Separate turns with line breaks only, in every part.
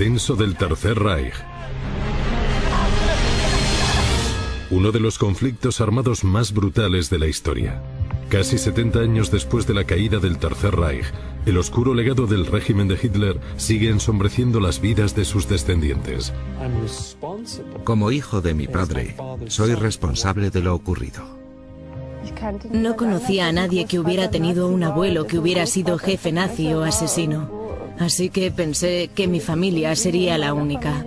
ascenso del Tercer Reich. Uno de los conflictos armados más brutales de la historia. Casi 70 años después de la caída del Tercer Reich, el oscuro legado del régimen de Hitler sigue ensombreciendo las vidas de sus descendientes.
Como hijo de mi padre, soy responsable de lo ocurrido.
No conocía a nadie que hubiera tenido un abuelo que hubiera sido jefe nazi o asesino. Así que pensé que mi familia sería la única.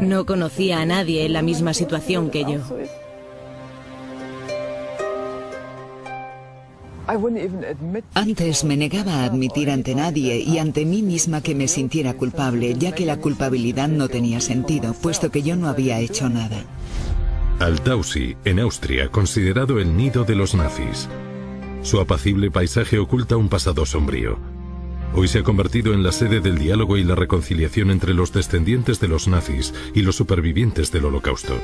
No conocía a nadie en la misma situación que yo.
Antes me negaba a admitir ante nadie y ante mí misma que me sintiera culpable, ya que la culpabilidad no tenía sentido, puesto que yo no había hecho nada.
Altausi, en Austria, considerado el nido de los nazis. Su apacible paisaje oculta un pasado sombrío. Hoy se ha convertido en la sede del diálogo y la reconciliación entre los descendientes de los nazis y los supervivientes del Holocausto.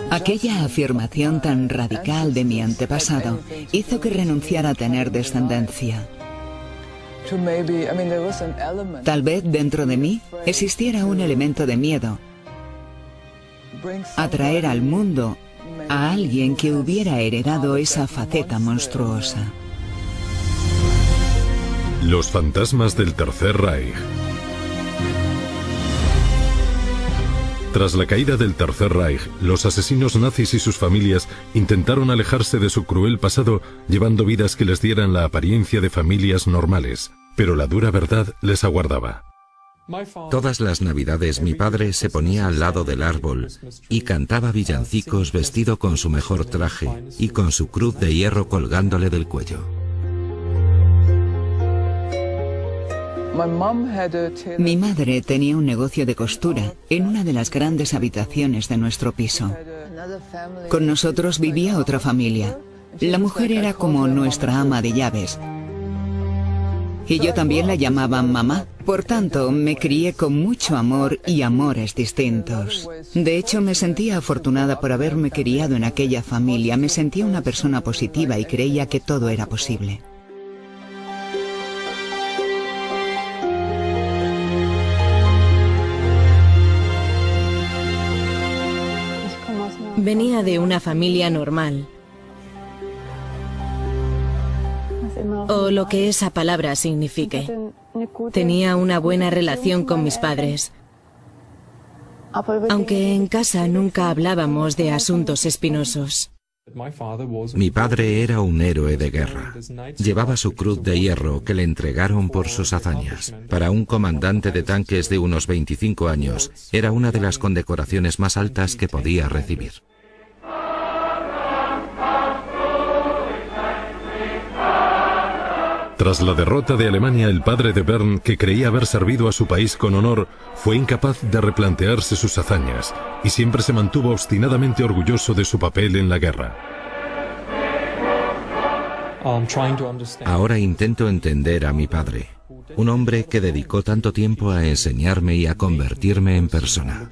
Aquella afirmación tan radical de mi antepasado hizo que renunciara a tener descendencia. Tal vez dentro de mí existiera un elemento de miedo. Atraer al mundo a alguien que hubiera heredado esa faceta monstruosa.
Los fantasmas del Tercer Reich. Tras la caída del Tercer Reich, los asesinos nazis y sus familias intentaron alejarse de su cruel pasado, llevando vidas que les dieran la apariencia de familias normales, pero la dura verdad les aguardaba.
Todas las navidades mi padre se ponía al lado del árbol y cantaba villancicos vestido con su mejor traje y con su cruz de hierro colgándole del cuello.
Mi madre tenía un negocio de costura en una de las grandes habitaciones de nuestro piso. Con nosotros vivía otra familia. La mujer era como nuestra ama de llaves. Y yo también la llamaba mamá. Por tanto, me crié con mucho amor y amores distintos. De hecho, me sentía afortunada por haberme criado en aquella familia. Me sentía una persona positiva y creía que todo era posible.
Venía de una familia normal. O lo que esa palabra signifique. Tenía una buena relación con mis padres. Aunque en casa nunca hablábamos de asuntos espinosos.
Mi padre era un héroe de guerra. Llevaba su cruz de hierro que le entregaron por sus hazañas. Para un comandante de tanques de unos 25 años, era una de las condecoraciones más altas que podía recibir.
Tras la derrota de Alemania, el padre de Bernd, que creía haber servido a su país con honor, fue incapaz de replantearse sus hazañas y siempre se mantuvo obstinadamente orgulloso de su papel en la guerra.
Ahora intento entender a mi padre, un hombre que dedicó tanto tiempo a enseñarme y a convertirme en persona.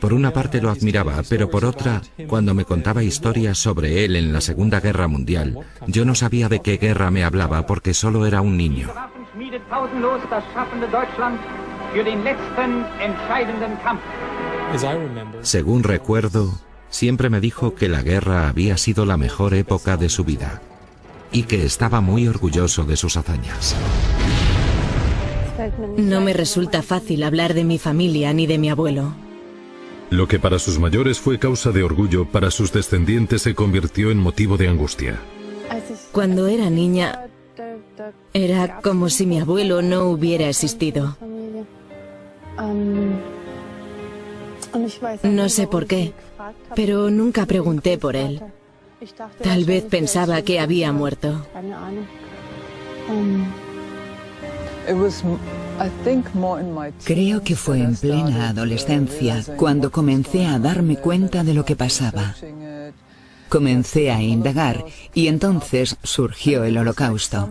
Por una parte lo admiraba, pero por otra, cuando me contaba historias sobre él en la Segunda Guerra Mundial, yo no sabía de qué guerra me hablaba porque solo era un niño. Según recuerdo, siempre me dijo que la guerra había sido la mejor época de su vida y que estaba muy orgulloso de sus hazañas.
No me resulta fácil hablar de mi familia ni de mi abuelo.
Lo que para sus mayores fue causa de orgullo, para sus descendientes se convirtió en motivo de angustia.
Cuando era niña, era como si mi abuelo no hubiera existido. No sé por qué, pero nunca pregunté por él. Tal vez pensaba que había muerto.
Creo que fue en plena adolescencia cuando comencé a darme cuenta de lo que pasaba. Comencé a indagar y entonces surgió el Holocausto.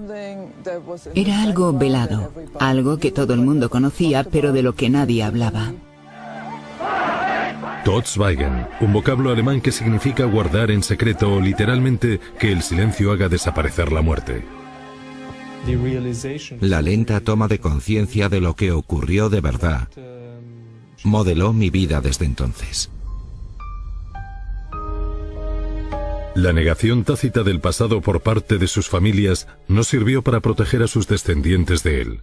Era algo velado, algo que todo el mundo conocía pero de lo que nadie hablaba.
Totschweigen, un vocablo alemán que significa guardar en secreto o literalmente que el silencio haga desaparecer la muerte.
La lenta toma de conciencia de lo que ocurrió de verdad modeló mi vida desde entonces.
La negación tácita del pasado por parte de sus familias no sirvió para proteger a sus descendientes de él.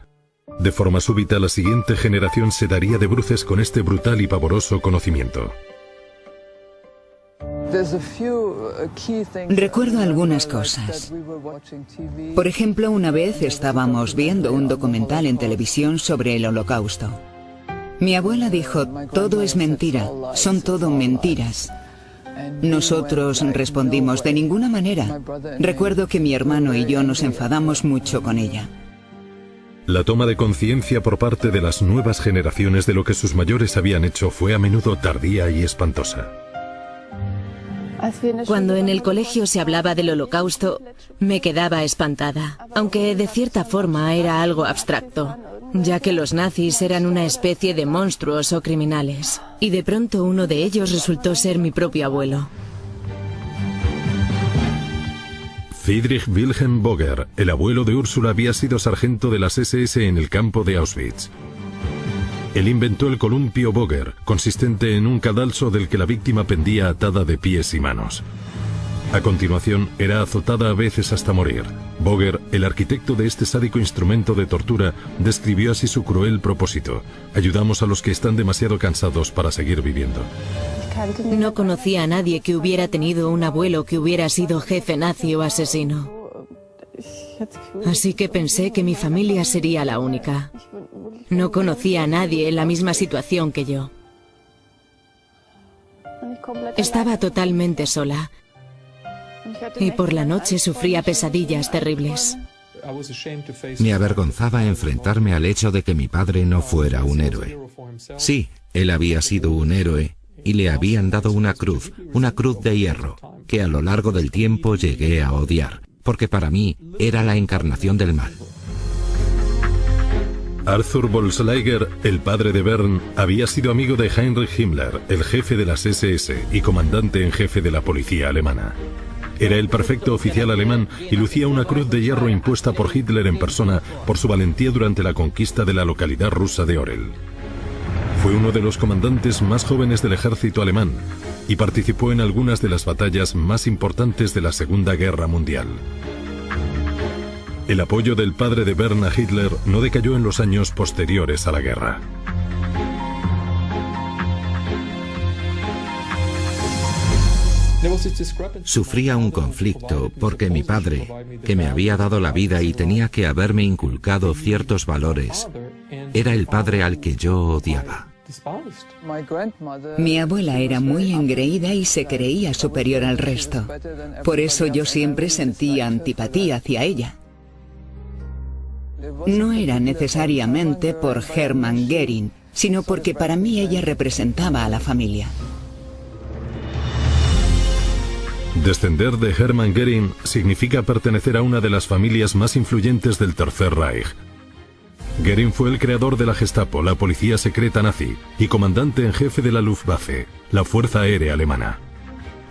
De forma súbita, la siguiente generación se daría de bruces con este brutal y pavoroso conocimiento.
Recuerdo algunas cosas. Por ejemplo, una vez estábamos viendo un documental en televisión sobre el Holocausto. Mi abuela dijo, todo es mentira, son todo mentiras. Nosotros respondimos, de ninguna manera. Recuerdo que mi hermano y yo nos enfadamos mucho con ella.
La toma de conciencia por parte de las nuevas generaciones de lo que sus mayores habían hecho fue a menudo tardía y espantosa.
Cuando en el colegio se hablaba del Holocausto, me quedaba espantada, aunque de cierta forma era algo abstracto, ya que los nazis eran una especie de monstruos o criminales, y de pronto uno de ellos resultó ser mi propio abuelo.
Friedrich Wilhelm Boger, el abuelo de Úrsula, había sido sargento de las SS en el campo de Auschwitz. Él inventó el columpio Boger, consistente en un cadalso del que la víctima pendía atada de pies y manos. A continuación, era azotada a veces hasta morir. Boger, el arquitecto de este sádico instrumento de tortura, describió así su cruel propósito: ayudamos a los que están demasiado cansados para seguir viviendo.
No conocía a nadie que hubiera tenido un abuelo que hubiera sido jefe nazi o asesino. Así que pensé que mi familia sería la única. No conocía a nadie en la misma situación que yo. Estaba totalmente sola. Y por la noche sufría pesadillas terribles.
Me avergonzaba enfrentarme al hecho de que mi padre no fuera un héroe. Sí, él había sido un héroe y le habían dado una cruz de hierro, que a lo largo del tiempo llegué a odiar, porque para mí era la encarnación del mal.
Arthur Bolslager, el padre de Bern, había sido amigo de Heinrich Himmler, el jefe de las SS y comandante en jefe de la policía alemana. Era el perfecto oficial alemán y lucía una cruz de hierro impuesta por Hitler en persona por su valentía durante la conquista de la localidad rusa de Orel. Fue uno de los comandantes más jóvenes del ejército alemán y participó en algunas de las batallas más importantes de la Segunda Guerra Mundial. El apoyo del padre de Bern a Hitler no decayó en los años posteriores a la guerra.
Sufría un conflicto porque mi padre, que me había dado la vida y tenía que haberme inculcado ciertos valores, era el padre al que yo odiaba.
Mi abuela era muy engreída y se creía superior al resto. Por eso yo siempre sentía antipatía hacia ella. No era necesariamente por Hermann Göring, sino porque para mí ella representaba a la familia.
Descender de Hermann Göring significa pertenecer a una de las familias más influyentes del Tercer Reich. Göring fue el creador de la Gestapo, la policía secreta nazi, y comandante en jefe de la Luftwaffe, la fuerza aérea alemana.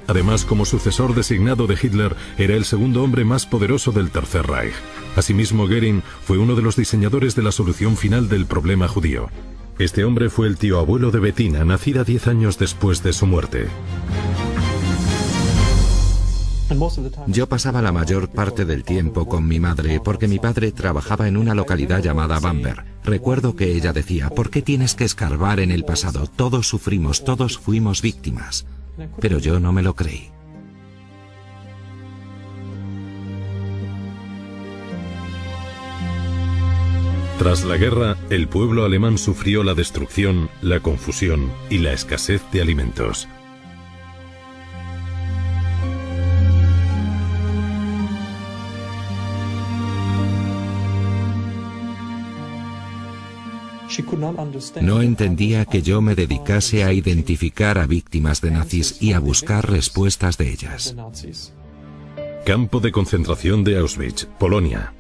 Además, como sucesor designado de Hitler, era el segundo hombre más poderoso del Tercer Reich. Asimismo, Göring fue uno de los diseñadores de la solución final del problema judío. Este hombre fue el tío abuelo de Bettina, nacida 10 años después de su muerte.
Yo pasaba la mayor parte del tiempo con mi madre porque mi padre trabajaba en una localidad llamada Bamberg. Recuerdo que ella decía, ¿por qué tienes que escarbar en el pasado? Todos sufrimos, todos fuimos víctimas. Pero yo no me lo creí.
Tras la guerra, el pueblo alemán sufrió la destrucción, la confusión y la escasez de alimentos.
No entendía que yo me dedicase a identificar a víctimas de nazis y a buscar respuestas de ellas.
Campo de concentración de Auschwitz, Polonia.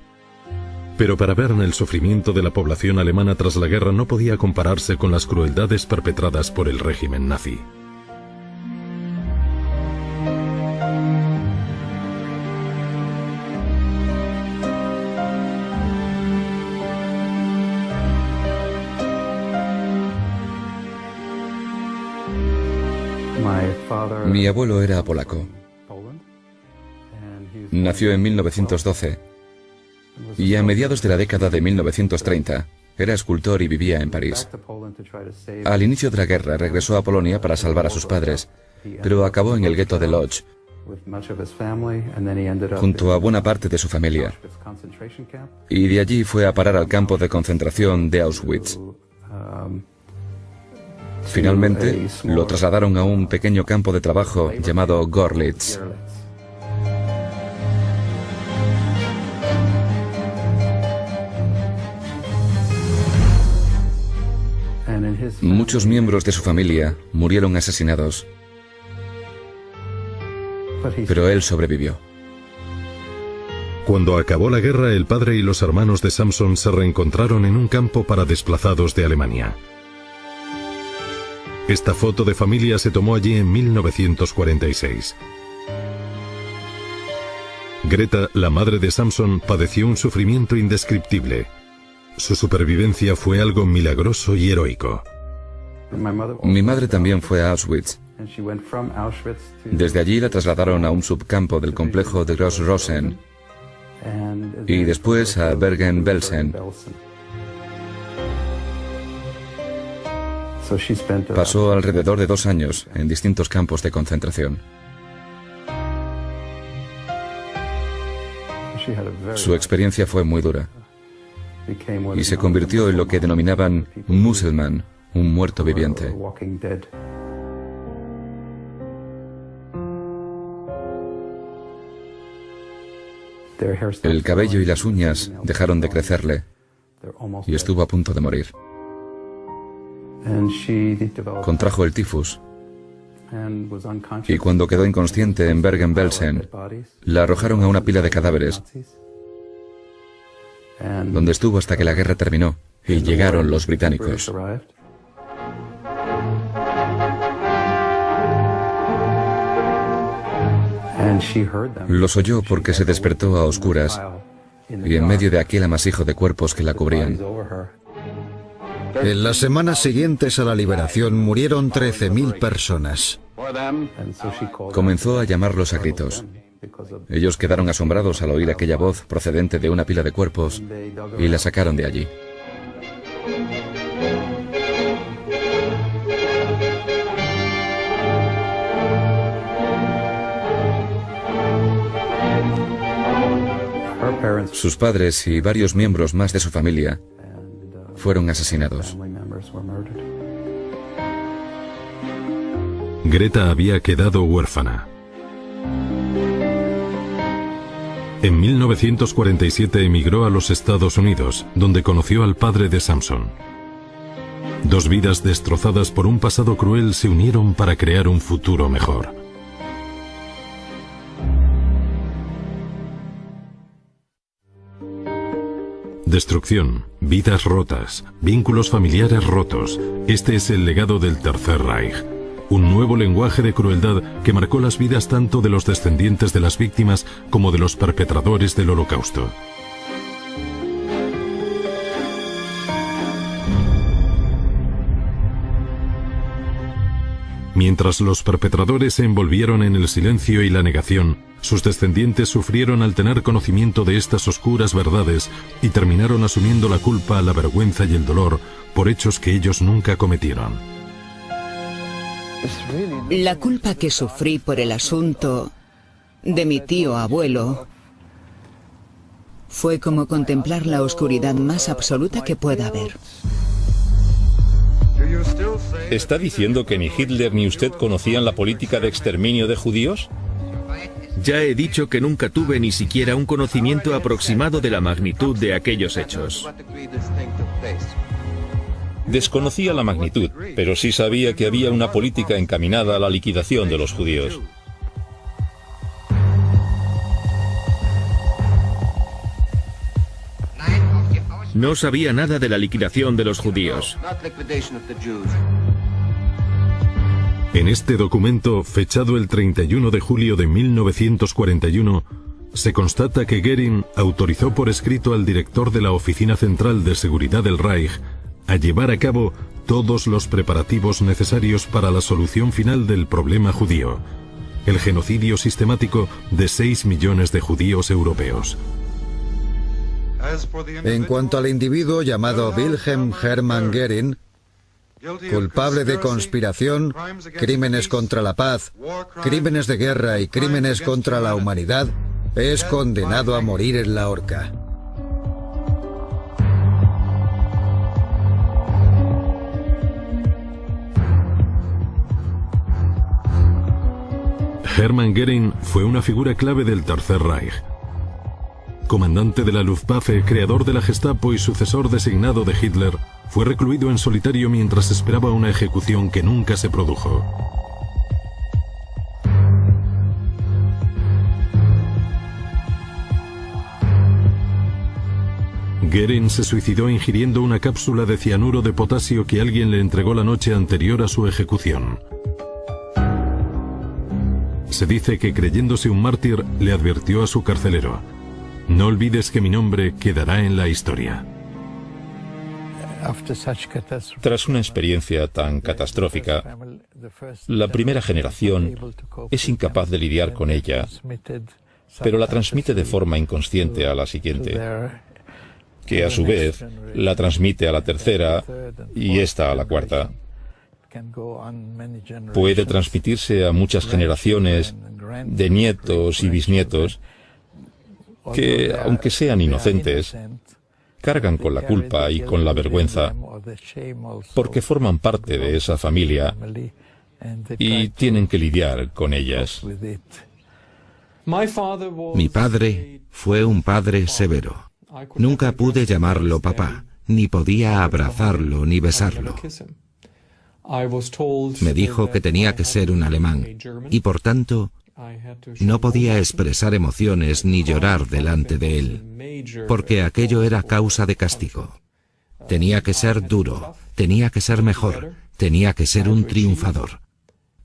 Pero para Bern el sufrimiento de la población alemana tras la guerra no podía compararse con las crueldades perpetradas por el régimen nazi.
Mi abuelo era polaco. Nació en 1912 y a mediados de la década de 1930 era escultor y vivía en París. Al inicio de la guerra regresó a Polonia para salvar a sus padres, pero acabó en el gueto de Lodz, junto a buena parte de su familia, y de allí fue a parar al campo de concentración de Auschwitz. Finalmente, lo trasladaron a un pequeño campo de trabajo llamado Görlitz. Muchos miembros de su familia murieron asesinados, pero él sobrevivió.
Cuando acabó la guerra, el padre y los hermanos de Samson se reencontraron en un campo para desplazados de Alemania. Esta foto de familia se tomó allí en 1946. Greta, la madre de Samson, padeció un sufrimiento indescriptible. Su supervivencia fue algo milagroso y heroico.
Mi madre también fue a Auschwitz. Desde allí la trasladaron a un subcampo del complejo de Gross-Rosen y después a Bergen-Belsen. Pasó alrededor de 2 años en distintos campos de concentración. Su experiencia fue muy dura y se convirtió en lo que denominaban un musulmán, un muerto viviente. El cabello y las uñas dejaron de crecerle y estuvo a punto de morir. Contrajo el tifus y cuando quedó inconsciente en Bergen-Belsen, la arrojaron a una pila de cadáveres, donde estuvo hasta que la guerra terminó y llegaron los británicos. Los oyó porque se despertó a oscuras y en medio de aquel amasijo de cuerpos que la cubrían.
En las semanas siguientes a la liberación murieron 13.000 personas.
Comenzó a llamarlos a gritos. Ellos quedaron asombrados al oír aquella voz procedente de una pila de cuerpos y la sacaron de allí. Sus padres y varios miembros más de su familia fueron asesinados.
Greta había quedado huérfana. En 1947 emigró a los Estados Unidos, donde conoció al padre de Samson. 2 vidas destrozadas por un pasado cruel se unieron para crear un futuro mejor. Destrucción, vidas rotas, vínculos familiares rotos. Este es el legado del Tercer Reich. Un nuevo lenguaje de crueldad que marcó las vidas tanto de los descendientes de las víctimas como de los perpetradores del Holocausto. Mientras los perpetradores se envolvieron en el silencio y la negación, sus descendientes sufrieron al tener conocimiento de estas oscuras verdades y terminaron asumiendo la culpa, la vergüenza y el dolor por hechos que ellos nunca cometieron.
La culpa que sufrí por el asunto de mi tío abuelo fue como contemplar la oscuridad más absoluta que pueda haber.
¿Está diciendo que ni Hitler ni usted conocían la política de exterminio de judíos?
Ya he dicho que nunca tuve ni siquiera un conocimiento aproximado de la magnitud de aquellos hechos.
Desconocía la magnitud, pero sí sabía que había una política encaminada a la liquidación de los judíos.
No sabía nada de la liquidación de los judíos.
En este documento, fechado el 31 de julio de 1941, se constata que Göring autorizó por escrito al director de la Oficina Central de Seguridad del Reich a llevar a cabo todos los preparativos necesarios para la solución final del problema judío, el genocidio sistemático de 6 millones de judíos europeos.
En cuanto al individuo llamado Wilhelm Hermann Göring, culpable de conspiración, crímenes contra la paz, crímenes de guerra y crímenes contra la humanidad, es condenado a morir en la horca.
Hermann Göring fue una figura clave del Tercer Reich. Comandante de la Luftwaffe, creador de la Gestapo y sucesor designado de Hitler, fue recluido en solitario mientras esperaba una ejecución que nunca se produjo. Göring se suicidó ingiriendo una cápsula de cianuro de potasio que alguien le entregó la noche anterior a su ejecución. Se dice que, creyéndose un mártir, le advirtió a su carcelero: no olvides que mi nombre quedará en la historia.
Tras una experiencia tan catastrófica, la primera generación es incapaz de lidiar con ella, pero la transmite de forma inconsciente a la siguiente, que a su vez la transmite a la tercera y esta a la cuarta. Puede transmitirse a muchas generaciones de nietos y bisnietos que, aunque sean inocentes, cargan con la culpa y con la vergüenza porque forman parte de esa familia y tienen que lidiar con ellas.
Mi padre fue un padre severo. Nunca pude llamarlo papá, ni podía abrazarlo ni besarlo. Me dijo que tenía que ser un alemán y, por tanto, no podía expresar emociones ni llorar delante de él, porque aquello era causa de castigo. Tenía que ser duro, tenía que ser mejor, tenía que ser un triunfador.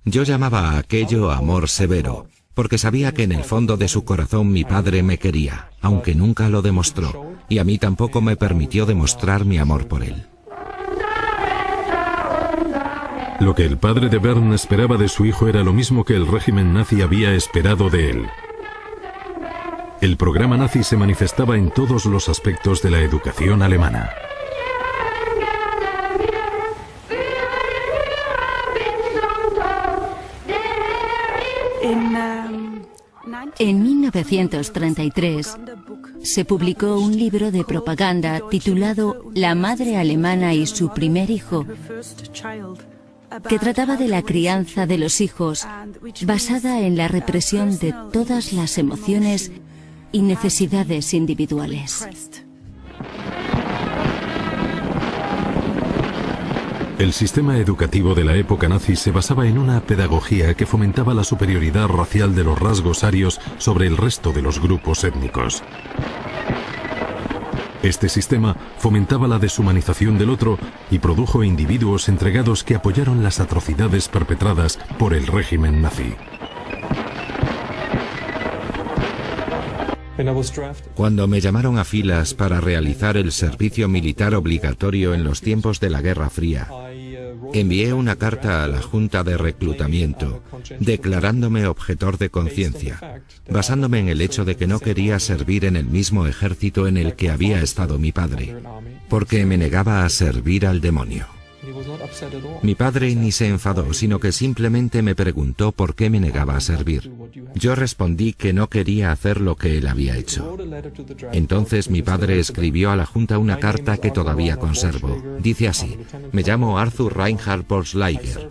Yo llamaba a aquello amor severo, porque sabía que en el fondo de su corazón mi padre me quería, aunque nunca lo demostró, y a mí tampoco me permitió demostrar mi amor por él.
Lo que el padre de Bern esperaba de su hijo era lo mismo que el régimen nazi había esperado de él. El programa nazi se manifestaba en todos los aspectos de la educación alemana.
En 1933 se publicó un libro de propaganda titulado La madre alemana y su primer hijo, que trataba de la crianza de los hijos, basada en la represión de todas las emociones y necesidades individuales.
El sistema educativo de la época nazi se basaba en una pedagogía que fomentaba la superioridad racial de los rasgos arios sobre el resto de los grupos étnicos. Este sistema fomentaba la deshumanización del otro y produjo individuos entregados que apoyaron las atrocidades perpetradas por el régimen nazi.
Cuando me llamaron a filas para realizar el servicio militar obligatorio en los tiempos de la Guerra Fría, envié una carta a la Junta de Reclutamiento, declarándome objetor de conciencia, basándome en el hecho de que no quería servir en el mismo ejército en el que había estado mi padre, porque me negaba a servir al demonio. Mi padre ni se enfadó, sino que simplemente me preguntó por qué me negaba a servir. Yo respondí que no quería hacer lo que él había hecho. Entonces mi padre escribió a la Junta una carta que todavía conservo. Dice así: me llamo Arthur Reinhard Bolschleiger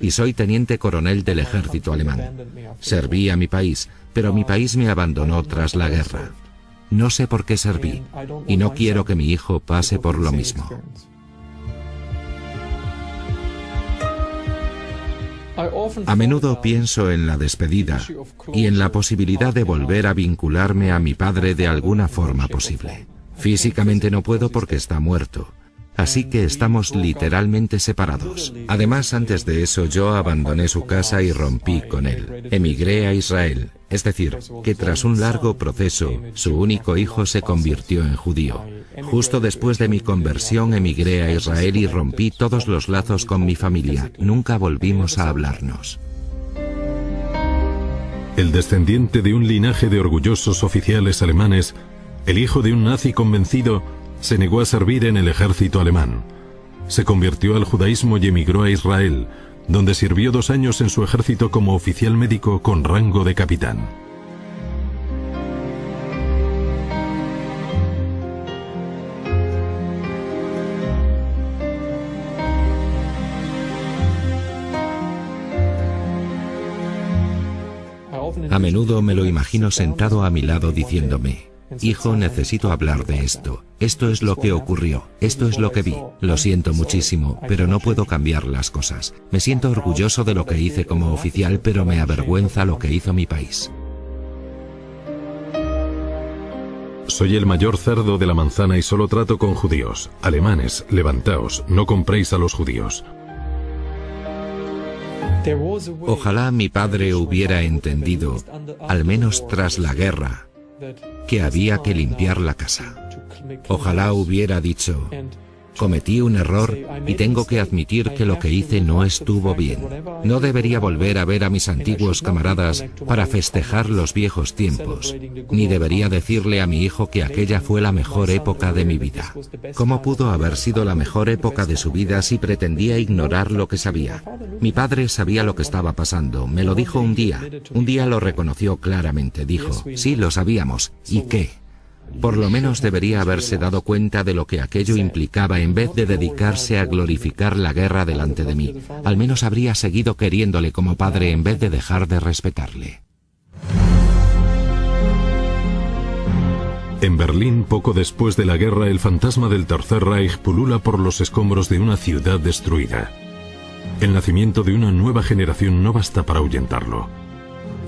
y soy teniente coronel del ejército alemán. Serví a mi país, pero mi país me abandonó tras la guerra. No sé por qué serví y no quiero que mi hijo pase por lo mismo. A menudo pienso en la despedida y en la posibilidad de volver a vincularme a mi padre de alguna forma posible. Físicamente no puedo porque está muerto, así que estamos literalmente separados. Además, antes de eso yo abandoné su casa y rompí con él. Emigré a Israel, Es decir, que tras un largo proceso, su único hijo se convirtió en judío. Justo después de mi conversión emigré a Israel y rompí todos los lazos con mi familia. Nunca volvimos a hablarnos.
El descendiente de un linaje de orgullosos oficiales alemanes, el hijo de un nazi convencido, se negó a servir en el ejército alemán. Se convirtió al judaísmo y emigró a Israel, donde sirvió 2 años en su ejército como oficial médico con rango de capitán.
A menudo me lo imagino sentado a mi lado diciéndome: hijo, necesito hablar de esto. Esto es lo que ocurrió. Esto es lo que vi. Lo siento muchísimo, pero no puedo cambiar las cosas. Me siento orgulloso de lo que hice como oficial, pero me avergüenza lo que hizo mi país.
Soy el mayor cerdo de la manzana y solo trato con judíos. Alemanes, levantaos, no compréis a los judíos.
Ojalá mi padre hubiera entendido, al menos tras la guerra, que había que limpiar la casa. Ojalá hubiera dicho: cometí un error y tengo que admitir que lo que hice no estuvo bien. No debería volver a ver a mis antiguos camaradas para festejar los viejos tiempos, ni debería decirle a mi hijo que aquella fue la mejor época de mi vida. ¿Cómo pudo haber sido la mejor época de su vida si pretendía ignorar lo que sabía? Mi padre sabía lo que estaba pasando, me lo dijo un día lo reconoció claramente, dijo: sí, lo sabíamos, ¿y qué? Por lo menos debería haberse dado cuenta de lo que aquello implicaba en vez de dedicarse a glorificar la guerra delante de mí. Al menos habría seguido queriéndole como padre en vez de dejar de respetarle.
En Berlín, poco después de la guerra, el fantasma del Tercer Reich pulula por los escombros de una ciudad destruida. El nacimiento de una nueva generación no basta para ahuyentarlo.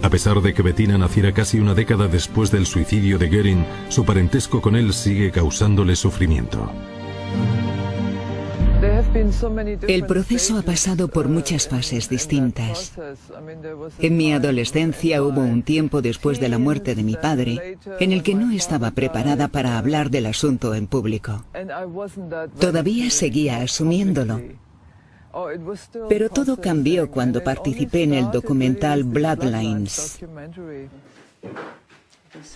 A pesar de que Bettina naciera casi una década después del suicidio de Göring, su parentesco con él sigue causándole sufrimiento.
El proceso ha pasado por muchas fases distintas. En mi adolescencia hubo un tiempo después de la muerte de mi padre en el que no estaba preparada para hablar del asunto en público. Todavía seguía asumiéndolo. Pero todo cambió cuando participé en el documental Bloodlines.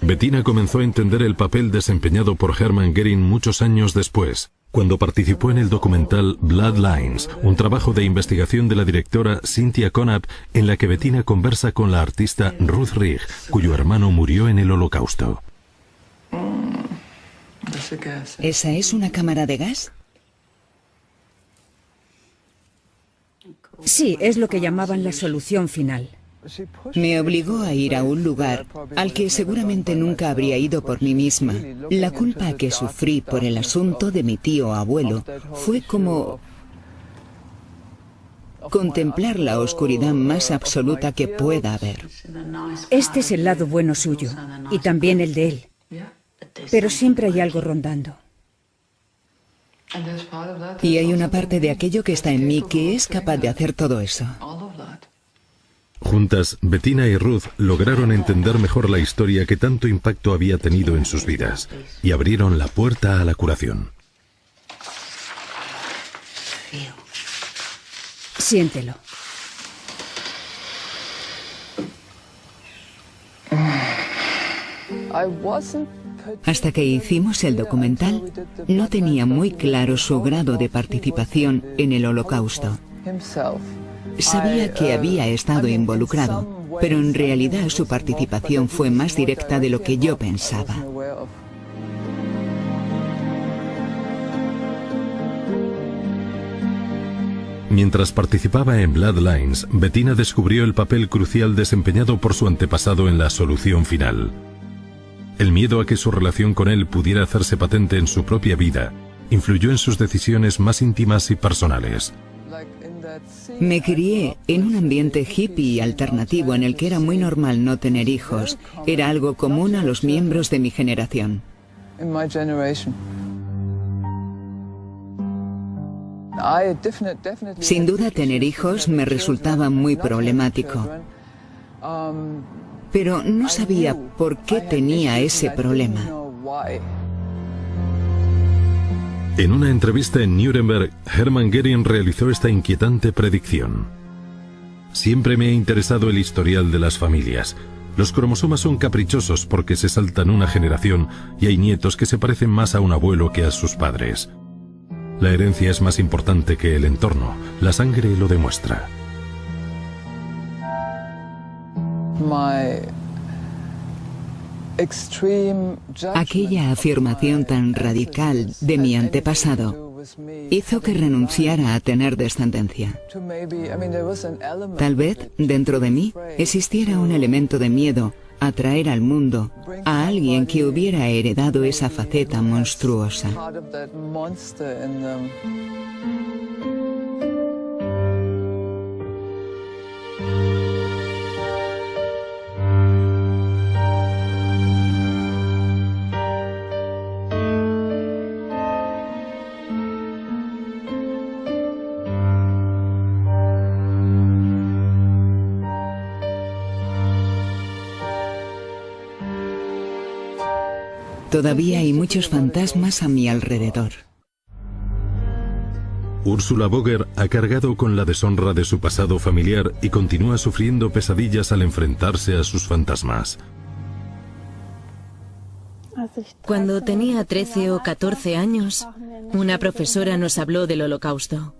Bettina comenzó a entender el papel desempeñado por Hermann Göring muchos años después, cuando participó en el documental Bloodlines, un trabajo de investigación de la directora Cynthia Conap, en la que Bettina conversa con la artista Ruth Rich, cuyo hermano murió en el Holocausto.
¿Esa es una cámara de gas?
Sí, es lo que llamaban la solución final.
Me obligó a ir a un lugar al que seguramente nunca habría ido por mí misma. La culpa que sufrí por el asunto de mi tío abuelo fue como contemplar la oscuridad más absoluta que pueda haber.
Este es el lado bueno suyo, y también el de él. Pero siempre hay algo rondando.
Y hay una parte de aquello que está en mí que es capaz de hacer todo eso.
Juntas, Bettina y Ruth lograron entender mejor la historia que tanto impacto había tenido en sus vidas y abrieron la puerta a la curación.
Siéntelo.
Hasta que hicimos el documental, no tenía muy claro su grado de participación en el Holocausto. Sabía que había estado involucrado, pero en realidad su participación fue más directa de lo que yo pensaba.
Mientras participaba en Bloodlines, Bettina descubrió el papel crucial desempeñado por su antepasado en la solución final. El miedo a que su relación con él pudiera hacerse patente en su propia vida influyó en sus decisiones más íntimas y personales.
Me crié en un ambiente hippie y alternativo en el que era muy normal no tener hijos. Era algo común a los miembros de mi generación. Sin duda, tener hijos me resultaba muy problemático. pero no sabía por qué tenía ese problema.
En una entrevista en Nuremberg, Hermann Göring realizó esta inquietante predicción. Siempre me ha interesado el historial de las familias. Los cromosomas son caprichosos porque se saltan una generación y hay nietos que se parecen más a un abuelo que a sus padres. La herencia es más importante que el entorno. La sangre lo demuestra.
Aquella afirmación tan radical de mi antepasado hizo que renunciara a tener descendencia. Tal vez dentro de mí existiera un elemento de miedo a traer al mundo a alguien que hubiera heredado esa faceta monstruosa. Todavía hay muchos fantasmas a mi alrededor.
Ursula Boger ha cargado con la deshonra de su pasado familiar y continúa sufriendo pesadillas al enfrentarse a sus fantasmas.
Cuando tenía 13 o 14 años, una profesora nos habló del Holocausto.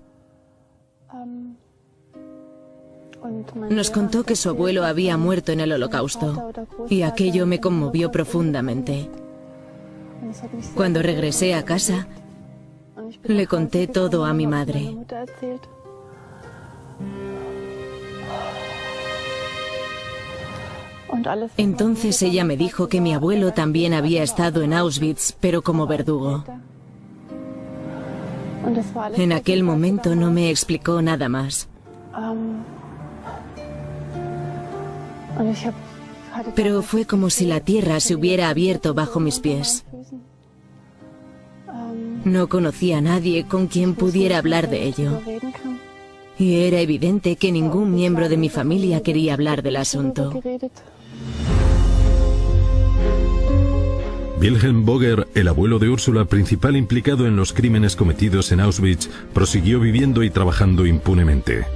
Nos contó que su abuelo había muerto en el Holocausto, y aquello me conmovió profundamente. Cuando regresé a casa, le conté todo a mi madre. Entonces ella me dijo que mi abuelo también había estado en Auschwitz, pero como verdugo. En aquel momento no me explicó nada más. Pero fue como si la tierra se hubiera abierto bajo mis pies. No conocía a nadie con quien pudiera hablar de ello. Y era evidente que ningún miembro de mi familia quería hablar del asunto.
Wilhelm Boger, el abuelo de Úrsula, principal implicado en los crímenes cometidos en Auschwitz, prosiguió viviendo y trabajando impunemente.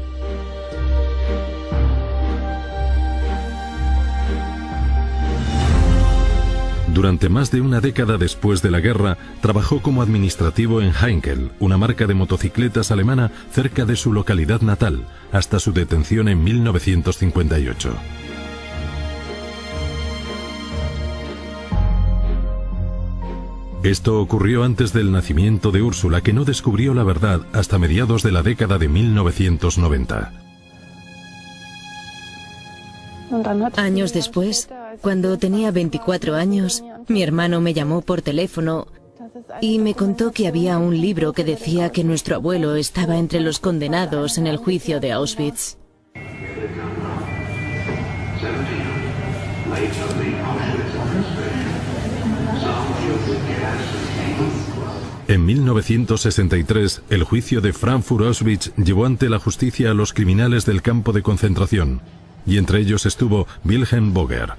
Durante más de una década después de la guerra, trabajó como administrativo en Heinkel, una marca de motocicletas alemana cerca de su localidad natal, hasta su detención en 1958. Esto ocurrió antes del nacimiento de Úrsula, que no descubrió la verdad hasta mediados de la década de 1990.
Años después, cuando tenía 24 años, mi hermano me llamó por teléfono y me contó que había un libro que decía que nuestro abuelo estaba entre los condenados en el juicio de Auschwitz.
En 1963, el juicio de Frankfurt-Auschwitz llevó ante la justicia a los criminales del campo de concentración, y entre ellos estuvo Wilhelm Boger.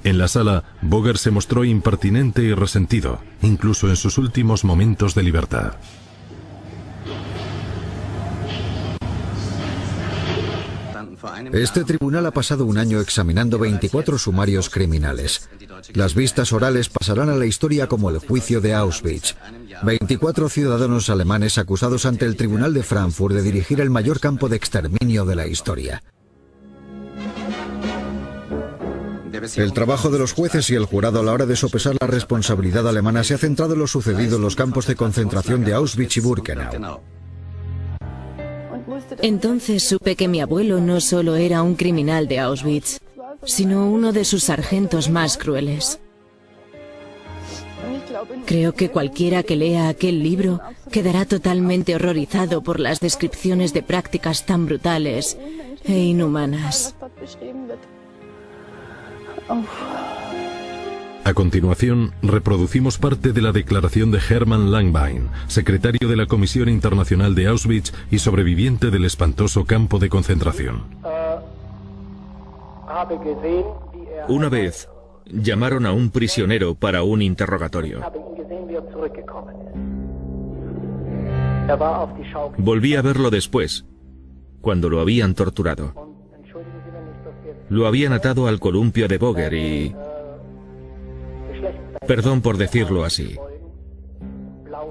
En la sala, Boger se mostró impertinente y resentido, incluso en sus últimos momentos de libertad.
Este tribunal ha pasado un año examinando 24 sumarios criminales. Las vistas orales pasarán a la historia como el juicio de Auschwitz. 24 ciudadanos alemanes acusados ante el Tribunal de Frankfurt de dirigir el mayor campo de exterminio de la historia. El trabajo de los jueces y el jurado a la hora de sopesar la responsabilidad alemana se ha centrado en lo sucedido en los campos de concentración de Auschwitz y Birkenau.
Entonces supe que mi abuelo no solo era un criminal de Auschwitz, sino uno de sus sargentos más crueles. Creo que cualquiera que lea aquel libro quedará totalmente horrorizado por las descripciones de prácticas tan brutales e inhumanas.
A continuación, reproducimos parte de la declaración de Hermann Langbein, secretario de la Comisión Internacional de Auschwitz y sobreviviente del espantoso campo de concentración.
Una vez llamaron a un prisionero para un interrogatorio. Volví a verlo después, cuando lo habían torturado. Lo habían atado al columpio de Boger y... Perdón por decirlo así.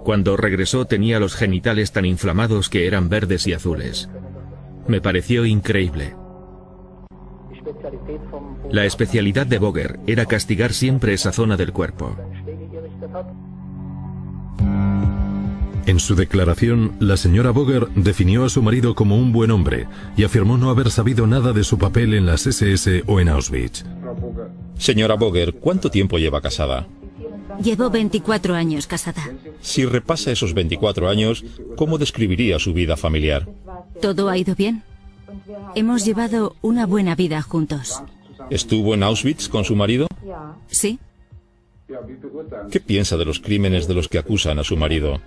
Cuando regresó tenía los genitales tan inflamados que eran verdes y azules. Me pareció increíble. La especialidad de Boger era castigar siempre esa zona del cuerpo.
En su declaración, la señora Boger definió a su marido como un buen hombre y afirmó no haber sabido nada de su papel en las SS o en Auschwitz.
Señora Boger, ¿cuánto tiempo lleva casada?
Llevo 24 años casada.
Si repasa esos 24 años, ¿cómo describiría su vida familiar?
Todo ha ido bien. Hemos llevado una buena vida juntos.
¿Estuvo en Auschwitz con su marido?
Sí.
¿Qué piensa de los crímenes de los que acusan a su marido?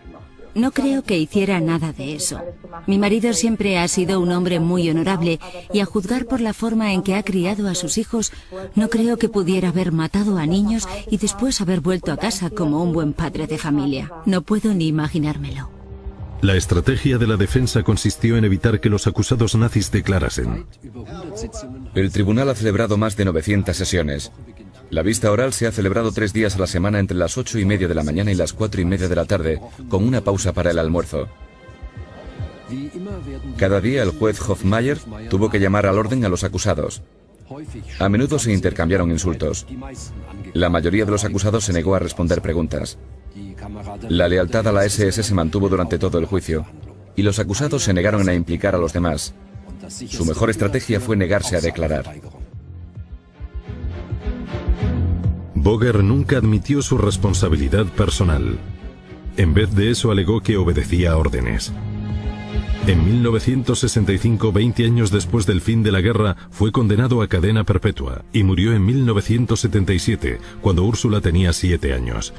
No creo que hiciera nada de eso. Mi marido siempre ha sido un hombre muy honorable y a juzgar por la forma en que ha criado a sus hijos, no creo que pudiera haber matado a niños y después haber vuelto a casa como un buen padre de familia. No puedo ni imaginármelo.
La estrategia de la defensa consistió en evitar que los acusados nazis declarasen.
El tribunal ha celebrado más de 900 sesiones. La vista oral se ha celebrado 3 días a la semana entre las 8:30 de la mañana y las 4:30 de la tarde, con una pausa para el almuerzo. Cada día el juez Hofmeier tuvo que llamar al orden a los acusados. A menudo se intercambiaron insultos. La mayoría de los acusados se negó a responder preguntas. La lealtad a la SS se mantuvo durante todo el juicio, y los acusados se negaron a implicar a los demás. Su mejor estrategia fue negarse a declarar.
Boger nunca admitió su responsabilidad personal. En vez de eso alegó que obedecía órdenes. En 1965, 20 años después del fin de la guerra, fue condenado a cadena perpetua y murió en 1977, cuando Úrsula tenía 7 años.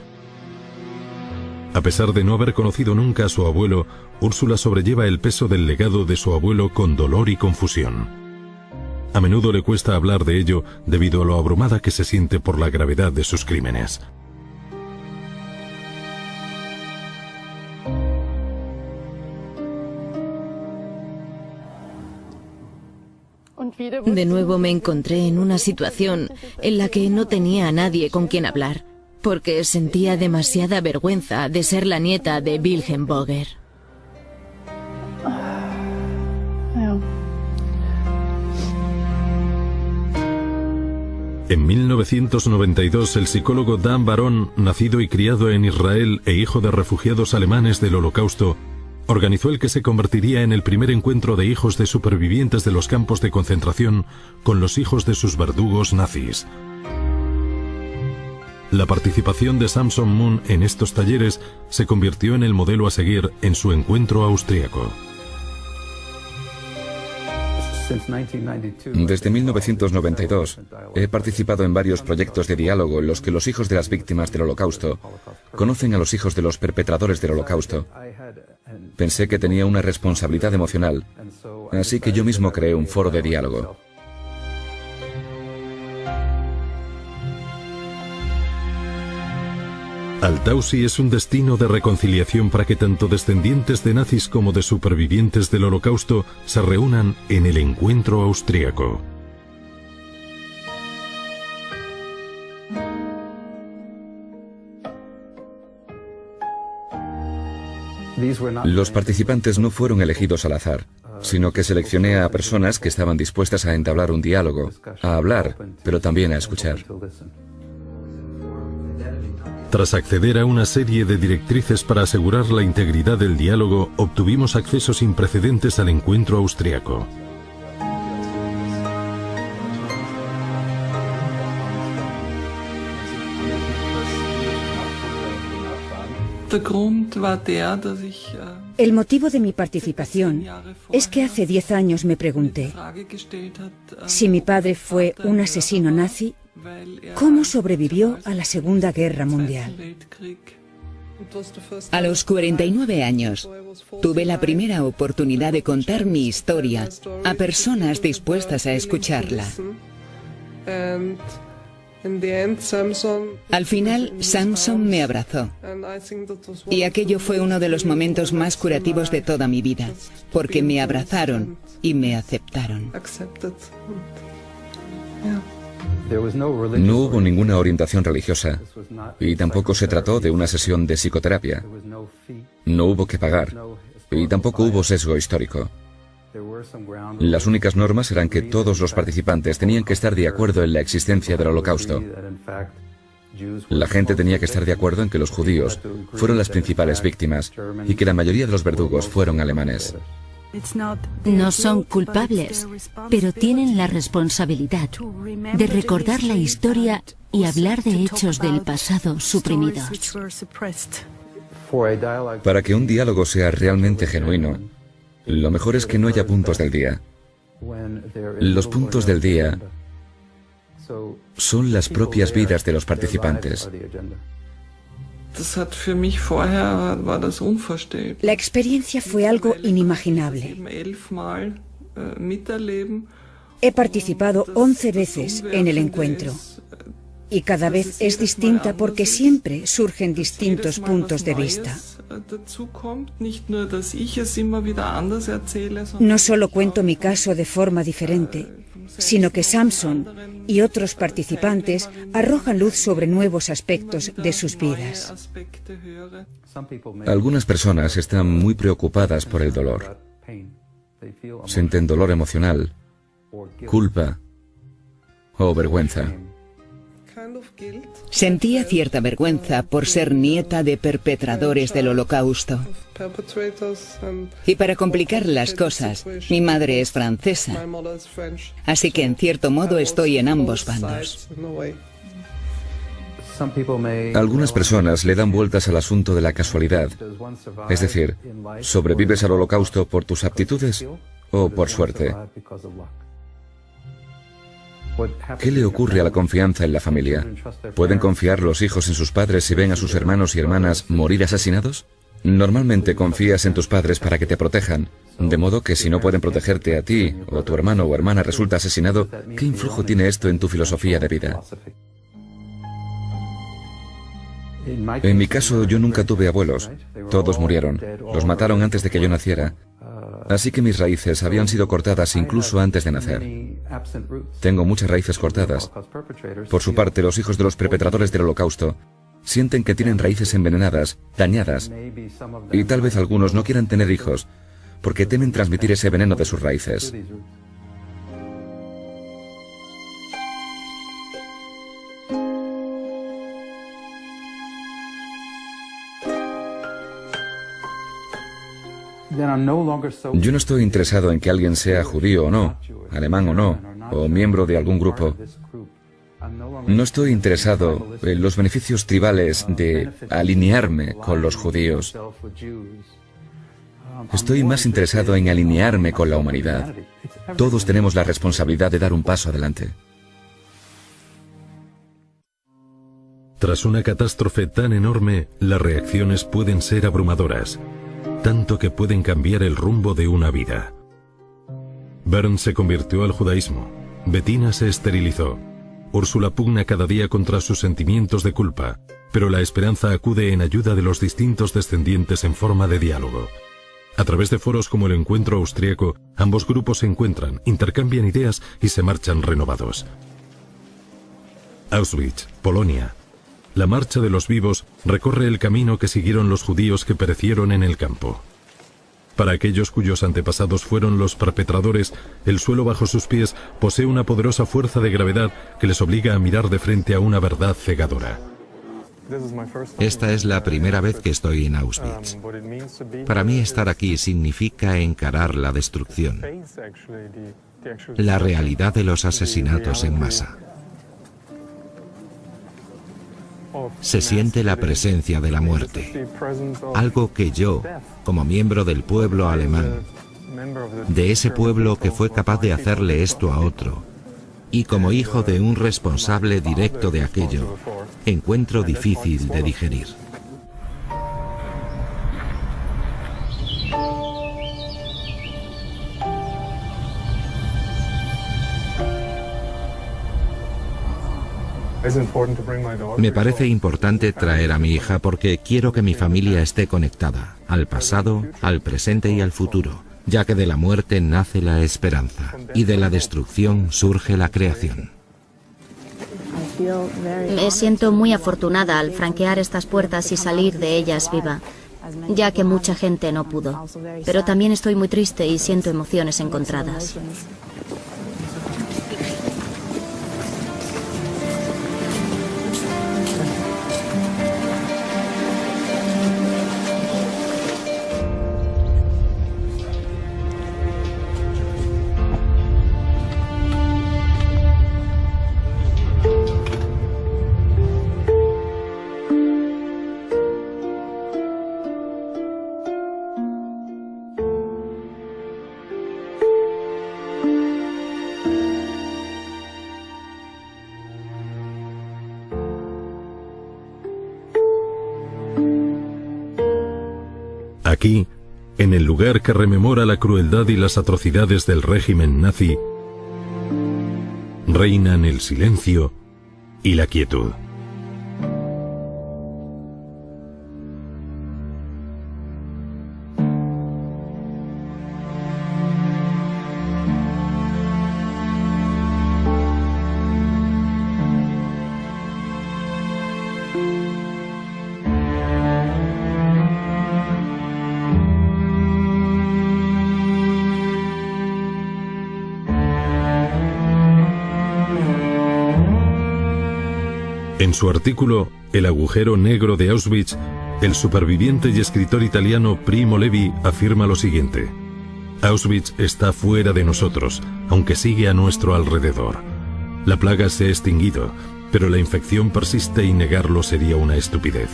A pesar de no haber conocido nunca a su abuelo, Úrsula sobrelleva el peso del legado de su abuelo con dolor y confusión. A menudo le cuesta hablar de ello debido a lo abrumada que se siente por la gravedad de sus crímenes.
De nuevo me encontré en una situación en la que no tenía a nadie con quien hablar, porque sentía demasiada vergüenza de ser la nieta de Wilhelm Boger.
En 1992, el psicólogo Dan Baron, nacido y criado en Israel e hijo de refugiados alemanes del Holocausto, organizó el que se convertiría en el primer encuentro de hijos de supervivientes de los campos de concentración con los hijos de sus verdugos nazis. La participación de Samson Moon en estos talleres se convirtió en el modelo a seguir en su encuentro austríaco.
Desde 1992 he participado en varios proyectos de diálogo en los que los hijos de las víctimas del Holocausto conocen a los hijos de los perpetradores del Holocausto. Pensé que tenía una responsabilidad emocional, así que yo mismo creé un foro de diálogo.
Altausi es un destino de reconciliación para que tanto descendientes de nazis como de supervivientes del Holocausto se reúnan en el encuentro austríaco.
Los participantes no fueron elegidos al azar, sino que seleccioné a personas que estaban dispuestas a entablar un diálogo, a hablar, pero también a escuchar.
Tras acceder a una serie de directrices para asegurar la integridad del diálogo, obtuvimos acceso sin precedentes al encuentro austriaco.
El motivo de mi participación es que hace 10 años me pregunté, si mi padre fue un asesino nazi, ¿cómo sobrevivió a la Segunda Guerra Mundial?
A los 49 años, tuve la primera oportunidad de contar mi historia a personas dispuestas a escucharla. Al final, Samson me abrazó. Y aquello fue uno de los momentos más curativos de toda mi vida, porque me abrazaron y me aceptaron.
No hubo ninguna orientación religiosa y tampoco se trató de una sesión de psicoterapia. No hubo que pagar y tampoco hubo sesgo histórico. Las únicas normas eran que todos los participantes tenían que estar de acuerdo en la existencia del Holocausto. La gente tenía que estar de acuerdo en que los judíos fueron las principales víctimas y que la mayoría de los verdugos fueron alemanes.
No son culpables, pero tienen la responsabilidad de recordar la historia y hablar de hechos del pasado suprimidos.
Para que un diálogo sea realmente genuino, lo mejor es que no haya puntos del día. Los puntos del día son las propias vidas de los participantes.
La experiencia fue algo inimaginable. He participado 11 veces en el encuentro y cada vez es distinta porque siempre surgen distintos puntos de vista. No solo cuento mi caso de forma diferente, sino que Samson y otros participantes arrojan luz sobre nuevos aspectos de sus vidas.
Algunas personas están muy preocupadas por el dolor. Sienten dolor emocional, culpa o vergüenza.
Sentía cierta vergüenza por ser nieta de perpetradores del Holocausto. Y para complicar las cosas, mi madre es francesa. Así que en cierto modo estoy en ambos bandos.
Algunas personas le dan vueltas al asunto de la casualidad. Es decir, ¿sobrevives al Holocausto por tus aptitudes o por suerte? ¿Qué le ocurre a la confianza en la familia? ¿Pueden confiar los hijos en sus padres si ven a sus hermanos y hermanas morir asesinados? Normalmente confías en tus padres para que te protejan, de modo que si no pueden protegerte a ti, o tu hermano o hermana resulta asesinado, ¿qué influjo tiene esto en tu filosofía de vida? En mi caso, yo nunca tuve abuelos. Todos murieron. Los mataron antes de que yo naciera. Así que mis raíces habían sido cortadas incluso antes de nacer. Tengo muchas raíces cortadas. Por su parte, los hijos de los perpetradores del Holocausto sienten que tienen raíces envenenadas, dañadas, y tal vez algunos no quieran tener hijos, porque temen transmitir ese veneno de sus raíces. Yo no estoy interesado en que alguien sea judío o no, alemán o no, o miembro de algún grupo. No estoy interesado en los beneficios tribales de alinearme con los judíos. Estoy más interesado en alinearme con la humanidad. Todos tenemos la responsabilidad de dar un paso adelante.
Tras una catástrofe tan enorme, las reacciones pueden ser abrumadoras, tanto que pueden cambiar el rumbo de una vida. Bernd se convirtió al judaísmo, Bettina se esterilizó, Úrsula pugna cada día contra sus sentimientos de culpa, pero la esperanza acude en ayuda de los distintos descendientes en forma de diálogo. A través de foros como el Encuentro Austriaco, ambos grupos se encuentran, intercambian ideas y se marchan renovados. Auschwitz, Polonia. La marcha de los vivos recorre el camino que siguieron los judíos que perecieron en el campo. Para aquellos cuyos antepasados fueron los perpetradores, el suelo bajo sus pies posee una poderosa fuerza de gravedad que les obliga a mirar de frente a una verdad cegadora.
Esta es la primera vez que estoy en Auschwitz. Para mí estar aquí significa encarar la destrucción, la realidad de los asesinatos en masa. Se siente la presencia de la muerte, algo que yo, como miembro del pueblo alemán, de ese pueblo que fue capaz de hacerle esto a otro, y como hijo de un responsable directo de aquello, encuentro difícil de digerir. Me parece importante traer a mi hija porque quiero que mi familia esté conectada al pasado, al presente y al futuro, ya que de la muerte nace la esperanza y de la destrucción surge la creación.
Me siento muy afortunada al franquear estas puertas y salir de ellas viva, ya que mucha gente no pudo. Pero también estoy muy triste y siento emociones encontradas.
Aquí, en el lugar que rememora la crueldad y las atrocidades del régimen nazi, reinan el silencio y la quietud. En su artículo El agujero negro de Auschwitz, el superviviente y escritor italiano Primo Levi afirma lo siguiente: Auschwitz está fuera de nosotros, aunque sigue a nuestro alrededor. La plaga se ha extinguido, pero la infección persiste y negarlo sería una estupidez.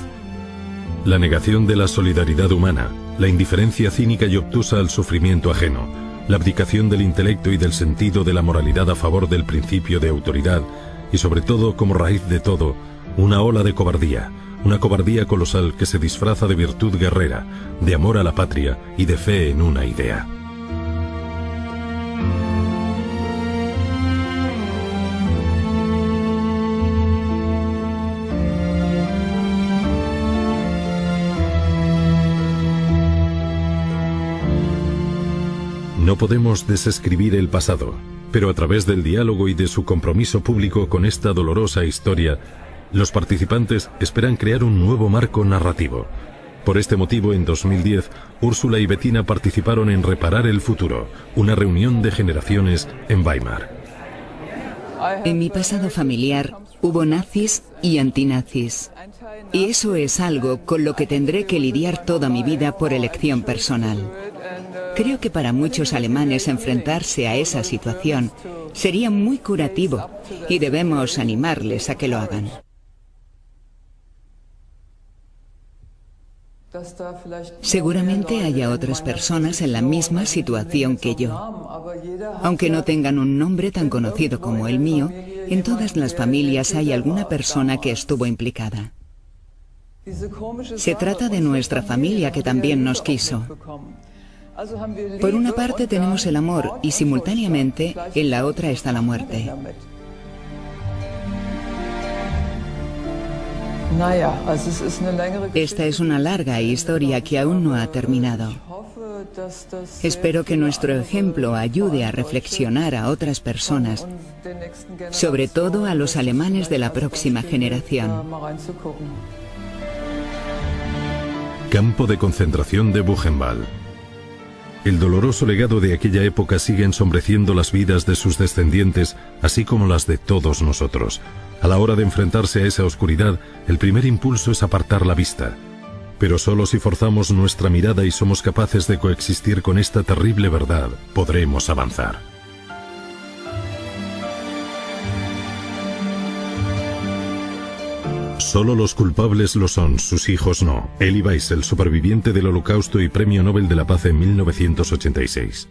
La negación de la solidaridad humana, la indiferencia cínica y obtusa al sufrimiento ajeno, la abdicación del intelecto y del sentido de la moralidad a favor del principio de autoridad, y sobre todo, como raíz de todo, una ola de cobardía, una cobardía colosal que se disfraza de virtud guerrera, de amor a la patria y de fe en una idea. No podemos desescribir el pasado, pero a través del diálogo y de su compromiso público con esta dolorosa historia, los participantes esperan crear un nuevo marco narrativo. Por este motivo, en 2010, Úrsula y Bettina participaron en Reparar el Futuro, una reunión de generaciones en Weimar.
En mi pasado familiar hubo nazis y antinazis. Y eso es algo con lo que tendré que lidiar toda mi vida por elección personal. Creo que para muchos alemanes enfrentarse a esa situación sería muy curativo y debemos animarles a que lo hagan. Seguramente haya otras personas en la misma situación que yo. Aunque no tengan un nombre tan conocido como el mío, en todas las familias hay alguna persona que estuvo implicada. Se trata de nuestra familia que también nos quiso. Por una parte tenemos el amor y simultáneamente en la otra está la muerte. Esta es una larga historia que aún no ha terminado. Espero que nuestro ejemplo ayude a reflexionar a otras personas, sobre todo a los alemanes de la próxima generación.
Campo de concentración de Buchenwald. El doloroso legado de aquella época sigue ensombreciendo las vidas de sus descendientes, así como las de todos nosotros. A la hora de enfrentarse a esa oscuridad, el primer impulso es apartar la vista. Pero solo si forzamos nuestra mirada y somos capaces de coexistir con esta terrible verdad, podremos avanzar. Solo los culpables lo son, sus hijos no. Elie Wiesel, superviviente del Holocausto y Premio Nobel de la Paz en 1986.